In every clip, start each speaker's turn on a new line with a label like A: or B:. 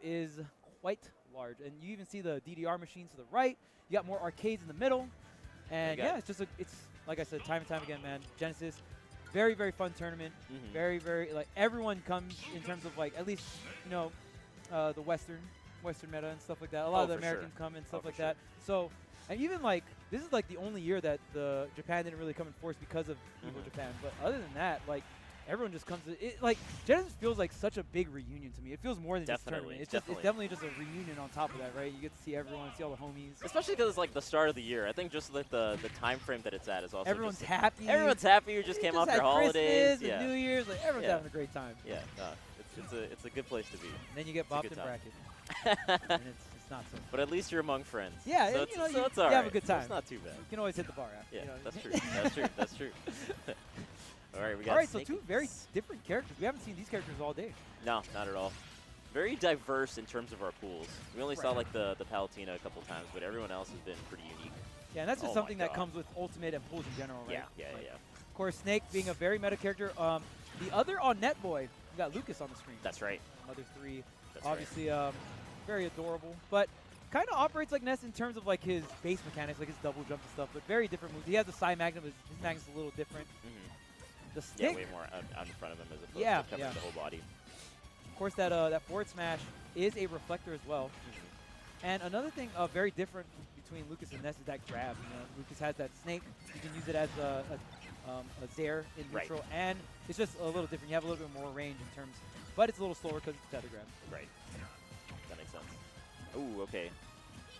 A: is quite large. And you even see the DDR machines to the right. You got more arcades in the middle. And yeah, it's just it's like I said, time and time again, man. Genesis, very, very fun tournament. Very, very, like, everyone comes in terms of, like, at least, you know, the Western meta and stuff like that. A lot of the Americans come and stuff like that. So, and even, like, this is, like, the only year that the Japan didn't really come in force because of Evo Japan. But other than that, like, everyone just comes to it. Like, Genesis feels like such a big reunion to me. It feels more than just a tournament. It's definitely just a reunion on top of that, right? You get to see everyone, see all the homies.
B: Especially because it's like the start of the year. I think just like the time frame that it's at is also
A: everyone's
B: just,
A: happy.
B: Everyone's happy. You just came off your holidays.
A: Christmas and New Year's. Like, everyone's having a great time.
B: Yeah, it's a good place to be.
A: And then you get bopped in bracket. And it's not so.
B: But at least you're among friends.
A: Yeah,
B: so
A: you know,
B: so it's
A: you
B: all
A: have
B: right.
A: a good time.
B: It's not too bad.
A: You can always hit the bar after.
B: Yeah,
A: you know?
B: that's true. That's true. That's true. All right, we got.
A: All right, so two very different characters. We haven't seen these characters all day.
B: No, not at all. Very diverse in terms of our pools. We only saw like the Palutena a couple times, but everyone else has been pretty unique.
A: Yeah, and that's just something that comes with Ultimate and pools in general, right?
B: Yeah.
A: Of course, Snake being a very meta character. The other on Netboy, we got Lucas on the screen.
B: That's right.
A: Mother 3.
B: That's
A: obviously, very adorable, but kind of operates like Ness in terms of like his base mechanics, like his double jump and stuff, but very different moves. He has the side magnum. His magnum's a little different. The stick,
B: way more out in front of him as opposed to covering the whole body.
A: Of course, that forward smash is a reflector as well. And another thing very different between Lucas and Ness is that grab. You know, Lucas has that snake. You can use it as a Zair in neutral, and it's just a little different. You have a little bit more range in terms, but it's a little slower because it's tether grab.
B: Right. That makes sense. Ooh, okay.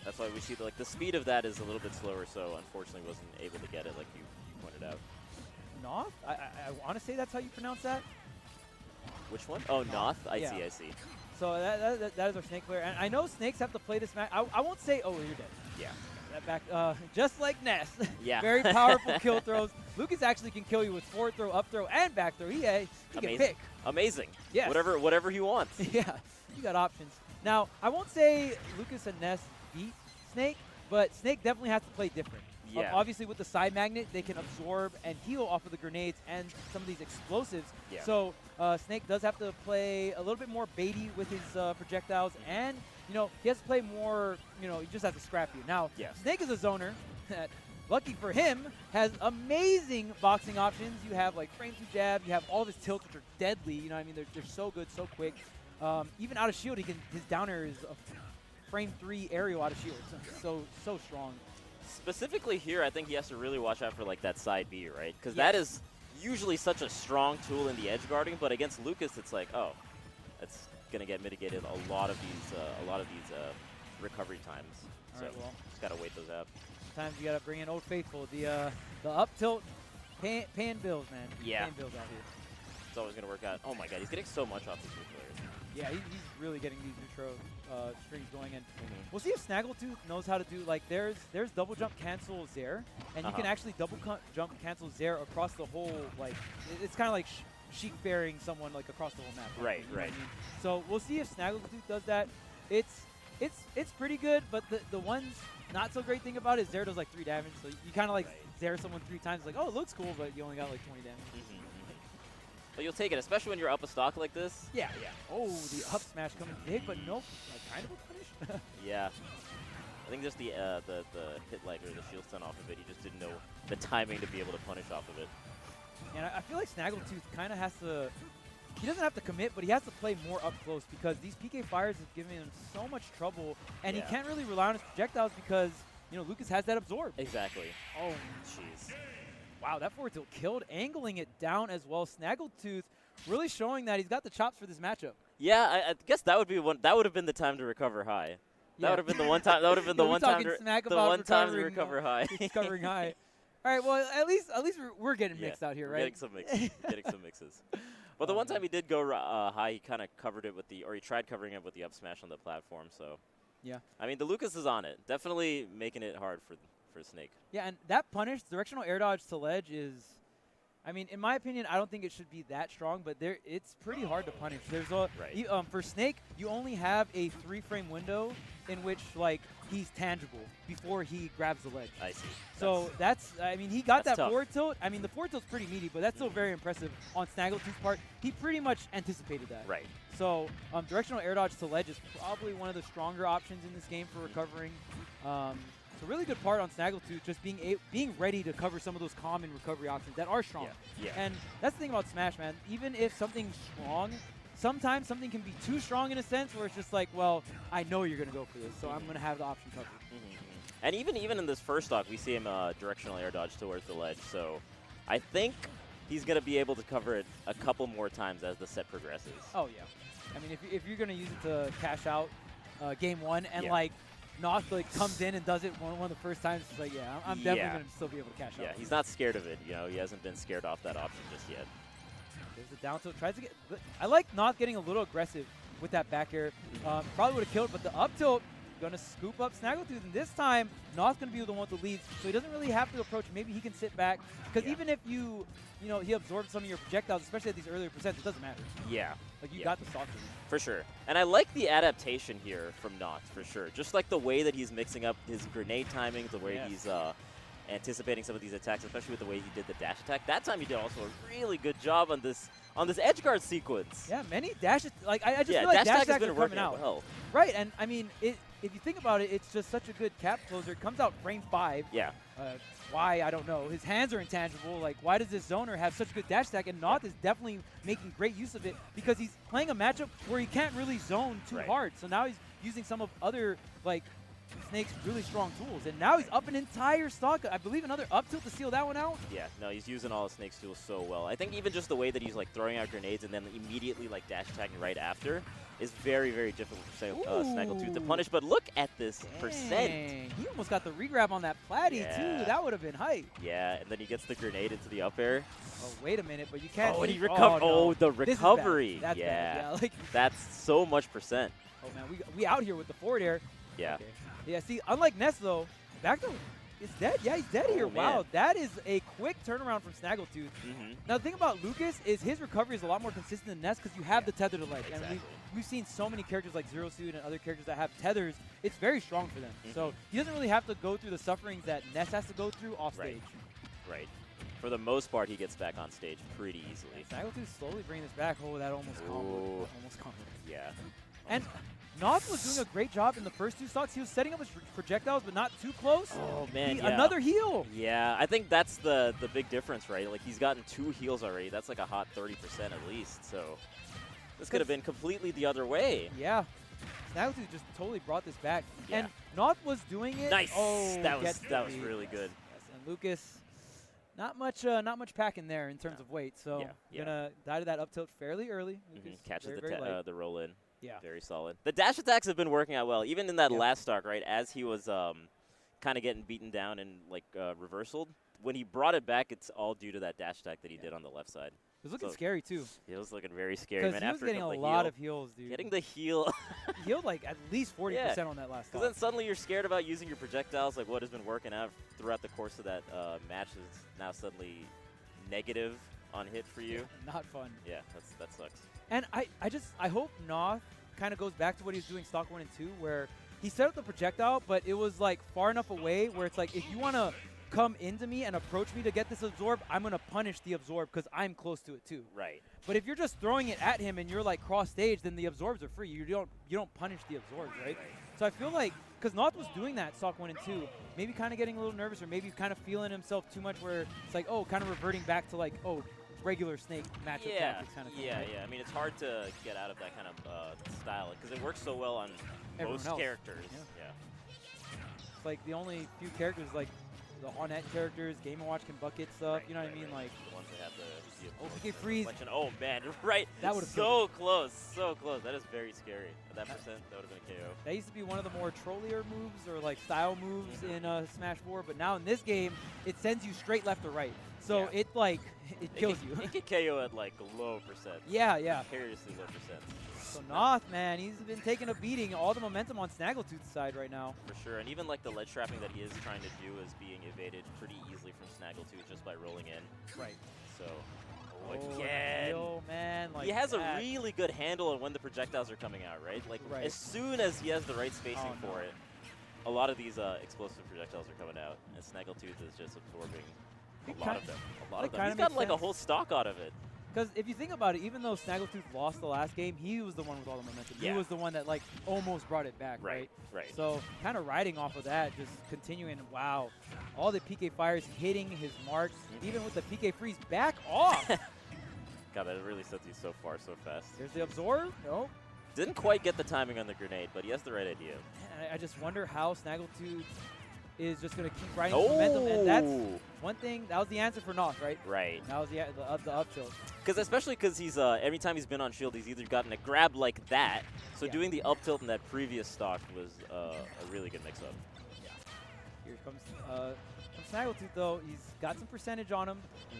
B: That's why we see the speed of that is a little bit slower, so unfortunately wasn't able to get it like you pointed out.
A: Nothe? I want to say that's how you pronounce that.
B: Which one? Oh, Nothe. I see.
A: So that is our Snake player. And I know Snakes have to play this match. I won't say, oh, you're dead.
B: Yeah.
A: That back, just like Ness.
B: Yeah.
A: Very powerful kill throws. Lucas actually can kill you with forward throw, up throw, and back throw. He can pick.
B: Amazing.
A: Yes.
B: Whatever he wants.
A: Yeah. You got options. Now, I won't say Lucas and Ness beat Snake, but Snake definitely has to play different.
B: Yeah.
A: Obviously, with the side magnet, they can absorb and heal off of the grenades and some of these explosives.
B: Yeah.
A: So Snake does have to play a little bit more baity with his projectiles, and you know he has to play more. You know, he just has to scrap you. Now, Snake is a zoner that, lucky for him, has amazing boxing options. You have like frame 2 jab. You have all of his tilts, which are deadly. You know what I mean? They're so good, so quick. Even out of shield, his down air is a frame 3 aerial out of shield. So strong.
B: Specifically here, I think he has to really watch out for like that side B, right? Because that is usually such a strong tool in the edge guarding, but against Lucas, it's like, oh, it's gonna get mitigated a lot of these recovery times. So just gotta wait those out.
A: Sometimes you gotta bring in Old Faithful, the up tilt, paying bills, man.
B: Yeah.
A: Paying bills out here.
B: It's always gonna work out. Oh my God, he's getting so much off these new players.
A: Yeah, he's really getting these neutral strings going in. We'll see if SnaggleTooth knows how to do, like, there's double jump cancel Zair, and you can actually double jump cancel Zair across the whole, like, it's kind of like Sheik burying someone, like, across the whole map.
B: Right,
A: you know
B: right.
A: what I mean? So we'll see if SnaggleTooth does that. It's pretty good, but the one not so great thing about it is Zair does, like, 3 damage, so you kind of, like, Zair someone 3 times, like, oh, it looks cool, but you only got, like, 20 damage.
B: But you'll take it, especially when you're up a stock like this.
A: Yeah. Oh, the up smash coming big, but nope. Like, kind of a punish.
B: Yeah. I think just the hit leg or the shield stun off of it, he just didn't know the timing to be able to punish off of it.
A: And I feel like SnaggleTooth kind of has to, he doesn't have to commit, but he has to play more up close because these PK fires have given him so much trouble, and he can't really rely on his projectiles because, you know, Lucas has that absorb.
B: Exactly.
A: Oh,
B: jeez.
A: Wow, that forward tilt killed, angling it down as well. SnaggleTooth really showing that he's got the chops for this matchup.
B: Yeah, I guess that would be one. That would have been the time to recover high. That would have been the one time. That would have been the one time. To recover high.
A: Recovering high. All right. Well, at least we're getting mixed out here, right?
B: Getting some mixes. Getting some mixes. But the one time he did go high, he kind of covered it with he tried covering it with the up smash on the platform. So.
A: Yeah.
B: I mean, the Lucas is on it. Definitely making it hard for Snake.
A: Yeah, and that punish, directional air dodge to ledge is I mean, in my opinion, I don't think it should be that strong, but it's pretty hard to punish. There's a for Snake, you only have a 3-frame window in which like he's tangible before he grabs the ledge.
B: I see.
A: So I mean, he got that
B: tough.
A: forward tilt. I mean, the forward tilt's pretty meaty, but that's still very impressive on SnaggleTooth's part. He pretty much anticipated that.
B: Right.
A: So directional air dodge to ledge is probably one of the stronger options in this game for recovering. It's a really good part on SnaggleTooth, just being ready to cover some of those common recovery options that are strong.
B: Yeah.
A: And that's the thing about Smash, man. Even if something's strong, sometimes something can be too strong in a sense where it's just like, well, I know you're going to go for this, so I'm going to have the option covered.
B: And even in this first stock, we see him directional air dodge towards the ledge. So I think he's going to be able to cover it a couple more times as the set progresses.
A: Oh, yeah. I mean, if you're going to use it to cash out game 1 and like Nothe like comes in and does it one of the first times, it's like, yeah, I'm definitely going to still be able to cash out.
B: Yeah, he's not scared of it. You know, he hasn't been scared off that option just yet.
A: There's the down tilt. Tries to get. I like Nothe getting a little aggressive with that back air. Probably would have killed, but the up tilt going to scoop up SnaggleTooth, and this time Nothe's going to be the one with the lead, so he doesn't really have to approach. Maybe he can sit back because even if you know, he absorbed some of your projectiles, especially at these earlier percents, it doesn't matter.
B: Yeah.
A: Like you got the stock.
B: For sure. And I like the adaptation here from Nothe, for sure. Just like the way that he's mixing up his grenade timing, the way he's anticipating some of these attacks, especially with the way he did the dash attack. That time he did also a really good job on this edge guard sequence.
A: Yeah, many dashes. Like I just feel like dash attacks are coming out.
B: Well.
A: Right, and I mean, if you think about it, it's just such a good cap closer. It comes out frame 5.
B: Yeah.
A: Why, I don't know. His hands are intangible. Like, why does this zoner have such good dash attack? And Nothe is definitely making great use of it because he's playing a matchup where he can't really zone too hard. So now he's using some of other, like, Snake's really strong tools. And now he's up an entire stock. I believe another up tilt to seal that one out. Yeah,
B: no, he's using all of Snake's tools so well. I think even just the way that he's, like, throwing out grenades and then immediately, like, dash attacking right after is very, very difficult for SnaggleTooth to punish. But look at this percent.
A: He almost got the regrab on that platy, too. That would have been hype.
B: Yeah, and then he gets the grenade into the up air.
A: Oh, wait a minute, but you can't.
B: Oh, and he recovered. Oh, the recovery.
A: That's bad. Yeah, like
B: that's so much percent.
A: Oh, man, we out here with the forward air.
B: Yeah.
A: Okay. Yeah, see, unlike Ness, though, back to is dead. Yeah, he's dead here. Wow, that is a quick turnaround from SnaggleTooth. Now, the thing about Lucas is his recovery is a lot more consistent than Ness because you have the tether to ledge.
B: Exactly.
A: And we've seen so many characters like Zero Suit and other characters that have tethers. It's very strong for them. So he doesn't really have to go through the sufferings that Ness has to go through off stage.
B: Right. For the most part, he gets back on stage pretty easily.
A: SnaggleTooth slowly bringing this back. Oh, that almost comboed. Almost comboed.
B: Yeah.
A: And Nothe was doing a great job in the first 2 stocks. He was setting up his projectiles, but not too close.
B: Oh, man,
A: Another heal.
B: Yeah, I think that's the big difference, right? Like, he's gotten 2 heals already. That's like a hot 30% at least. So this could have been completely the other way.
A: Yeah. SnaggleTooth just totally brought this back. And Nothe was doing it.
B: Nice.
A: Oh,
B: that was really good.
A: Yes, and Lucas, not much pack in there in terms of weight. So gonna die to that up tilt fairly early. Lucas,
B: catches the roll in.
A: Yeah.
B: Very solid. The dash attacks have been working out well. Even in that last stock, right, as he was kind of getting beaten down and, like, reversaled, when he brought it back, it's all due to that dash attack that he did on the left side.
A: It was looking scary, too.
B: It was looking very scary, man.
A: Because he was getting a
B: lot
A: lot of heals, dude.
B: Getting the heal.
A: He healed, like, at least 40% on that last stock.
B: Because then suddenly you're scared about using your projectiles, like what has been working out throughout the course of that match is now suddenly negative on hit for you.
A: Not fun.
B: Yeah, that sucks.
A: And I hope Nothe kind of goes back to what he was doing stock 1 and 2, where he set up the projectile, but it was like far enough away where it's like, if you want to come into me and approach me to get this absorb, I'm going to punish the absorb because I'm close to it too.
B: Right.
A: But if you're just throwing it at him and you're like cross stage, then the absorbs are free. You don't punish the absorbs, right? So I feel like, because Nothe was doing that stock 1 and 2, maybe kind of getting a little nervous or maybe kind of feeling himself too much where it's like, oh, kind of reverting back to like, oh, regular Snake matchup tactics kind of thing.
B: Yeah. I mean, it's hard to get out of that kind of style because it works so well on most characters. Yeah.
A: It's like the only few characters, like the on-net characters, Game & Watch can bucket stuff. You know what I mean? Like
B: the ones that have the
A: OPK freeze.
B: Oh man, right.
A: That would have
B: so close. That is very scary. At that percent, that would have been a KO.
A: That used to be one of the more trollier moves or like style moves in Smash 4, but now in this game, it sends you straight left or right. So it kills you.
B: It can KO at like low percent.
A: Yeah.
B: Seriously low percent.
A: So Nothe, man, he's been taking a beating. All the momentum on SnaggleTooth's side right now.
B: For sure, and even like the ledge trapping that he is trying to do is being evaded pretty easily from SnaggleTooth just by rolling in.
A: Right.
B: So,
A: again. Man, like
B: he has
A: that.
B: a really good handle on when the projectiles are coming out, right? Like as soon as he has the right spacing for it, a lot of these explosive projectiles are coming out, and SnaggleTooth is just absorbing a lot of them. He's got like a whole stock out of it.
A: Because if you think about it, even though SnaggleTooth lost the last game, he was the one with all the momentum.
B: Yeah.
A: He was the one that like almost brought it back, right?
B: Right.
A: So kind of riding off of that, just continuing. Wow, all the PK fires hitting his marks, even with the PK freeze back off.
B: God, that really sets you so far, so fast.
A: There's the absorb. Nope.
B: Didn't quite get the timing on the grenade, but he has the right idea.
A: Man, I just wonder how SnaggleTooth is just going to keep riding the momentum. And that's one thing. That was the answer for Nothe, right? Right. That was the up tilt.
B: Especially because he's every time he's been on shield, he's either gotten a grab like that. So doing the up tilt in that previous stock was a really good mix-up.
A: Yeah. Here comes SnaggleTooth, though. He's got some percentage on him.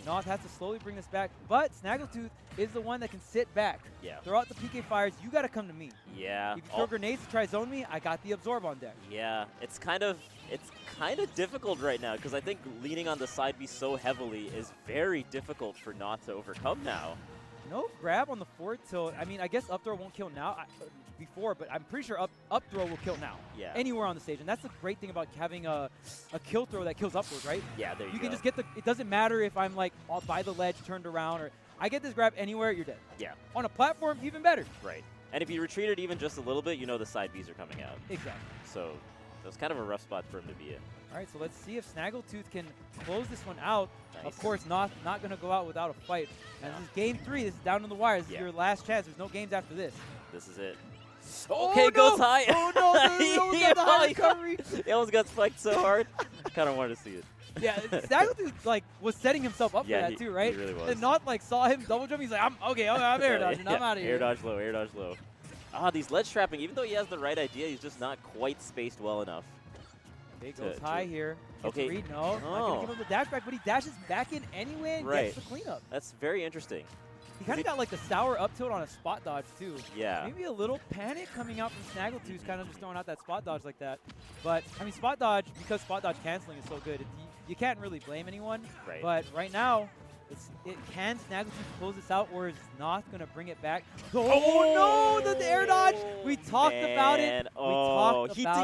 A: Nothe has to slowly bring this back, but SnaggleTooth is the one that can sit back.
B: Yeah.
A: Throw out the PK fires. You got to come to me.
B: Yeah.
A: If you throw grenades to try zone me, I got the absorb on deck.
B: Yeah. It's kind of difficult right now because I think leaning on the side B so heavily is very difficult for Nothe to overcome now.
A: No grab on the forward tilt. I mean, I guess up throw won't kill now. Before, but I'm pretty sure up throw will kill now.
B: Yeah.
A: Anywhere on the stage, and that's the great thing about having a kill throw that kills upwards, right?
B: Yeah, there you go.
A: You can just get the. It doesn't matter if I'm like by the ledge, turned around, or I get this grab anywhere, you're dead. Yeah. On a platform, even better.
B: Right. And if you retreat it even just a little bit, you know the side Bs are coming out.
A: Exactly.
B: So that was kind of a rough spot for him to be in.
A: All right, so let's see if SnaggleTooth can close this one out.
B: Nice.
A: Of course, not going to go out without a fight. And this is game 3. This is down on the wire. This is your last chance. There's no games after this.
B: This is it. Okay, goes high.
A: Oh, no. He the high recovery.
B: He almost got spiked so hard. I kind of wanted to see it.
A: Yeah, SnaggleTooth like was setting himself up for that too, right?
B: He really was.
A: And Nothe like saw him double jump. He's like, I'm air dodging. I'm out of here.
B: Air dodge low, air dodge low. These ledge trapping, even though he has the right idea, he's just not quite spaced well enough.
A: Big goes high here.
B: Okay.
A: Read, no, not gonna give him the dash back, but he dashes back in anyway and gets the cleanup.
B: That's very interesting.
A: He kind of got like the sour up tilt on a spot dodge too.
B: Yeah.
A: Maybe a little panic coming out from SnaggleTooth, kind of just throwing out that spot dodge like that. But I mean, spot dodge, because spot dodge canceling is so good, you can't really blame anyone.
B: Right.
A: But right now, can SnaggleTooth close this out, or is Nothe going to bring it back? Oh, no, the air dodge. We talked about it.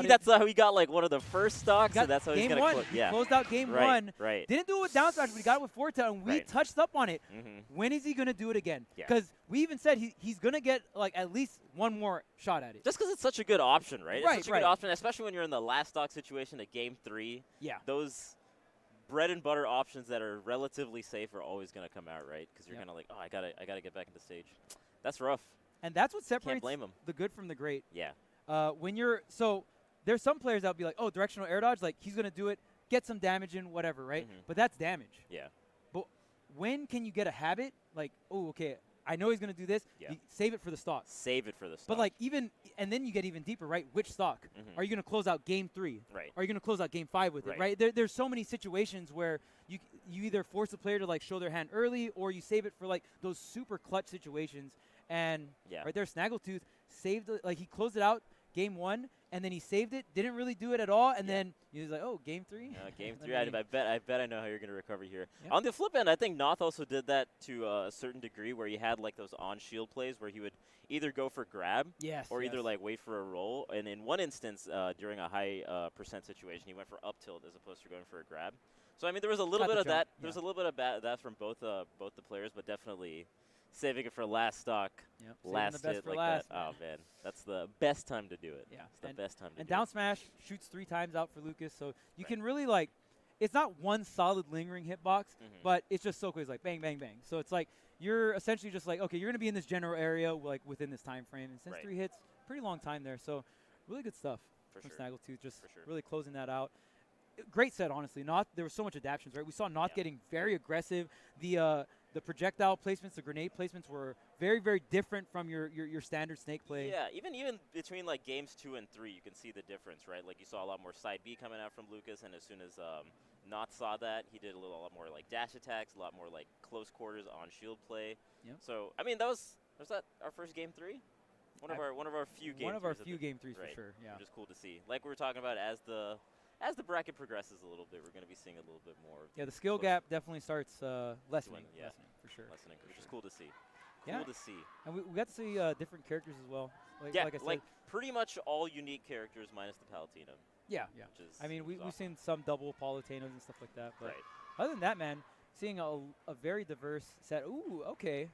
B: That's how he got like one of the first stocks, and that's how he's going to close.
A: He closed out game 1.
B: Right.
A: Didn't do it with down smash, but he got it with forward tilt, and we touched up on it. When is he going to do it again? Because we even said he's going to get like at least one more shot at it.
B: Just because it's such a good option, right?
A: Right,
B: it's such a good option, especially when you're in the last stock situation at game 3. Yeah. Those bread and butter options that are relatively safe are always going to come out, right? Because you're kind of like, I gotta get back into stage. That's rough.
A: And that's what separates
B: blame him.
A: The good from the great.
B: Yeah.
A: There's some players that would be like, directional air dodge, like he's gonna do it, get some damage in, whatever, right? But that's damage.
B: Yeah.
A: But when can you get a habit like, okay, I know he's going to do this.
B: Yeah.
A: Save it for the stock.
B: Save it for the stock.
A: But like and then you get even deeper, right? Which stock? Are you going to close out game 3?
B: Right.
A: Are you going to close out game 5 with it, right? There's so many situations where you either force the player to like show their hand early, or you save it for like those super clutch situations. And right there, SnaggleTooth saved it, like he closed it out game 1, and then he saved it, didn't really do it at all, and then he was like, game 3?
B: Game 3, I bet I know how you're going to recover here. Yep. On the flip end, I think Nothe also did that to a certain degree, where he had like those on-shield plays where he would either go for grab or either like wait for a roll. And in one instance, during a high percent situation, he went for up tilt as opposed to going for a grab. So, I mean, there was a little bit of that. There was a little bit of that from both the players, but definitely saving it for last stock, last hit like that. Oh, man. That's the best time to do it. Yeah. It's the best time to do it.
A: And down smash shoots 3 times out for Lucas, so you can really, like, it's not one solid lingering hitbox, but it's just so quick. It's like bang, bang, bang. So it's like you're essentially just like, okay, you're going to be in this general area, like, within this time frame. And since 3 hits, pretty long time there. So really good stuff from SnaggleTooth, just really closing that out. Great set, honestly. There was so much adaptions, right? We saw Nothe getting very aggressive. The projectile placements, the grenade placements were very, very different from your standard snake play.
B: Yeah, even between like games 2 and 3, you can see the difference, right? Like you saw a lot more side B coming out from Lucas, and as soon as Nothe saw that, he did a lot more like dash attacks, a lot more like close quarters on shield play. Yep. So I mean, was that our first game 3? One of our few game.
A: One of our few game threes
B: right,
A: for sure. Yeah.
B: which is cool to see. Like we were talking about, as the bracket progresses a little bit, we're going to be seeing a little bit more. Of
A: the skill gap definitely starts lessening.
B: Yeah.
A: Lessening for sure.
B: Lessening, which is cool to see.
A: Yeah.
B: Cool to see.
A: And we got to see different characters as well.
B: Yeah,
A: like I said.
B: like pretty much all unique characters minus the Palutena.
A: Yeah.
B: Which is,
A: I mean, we've
B: awesome.
A: seen some double Palutinos and stuff like that. But
B: Right.
A: other than that, man, seeing a very diverse set. Ooh, okay.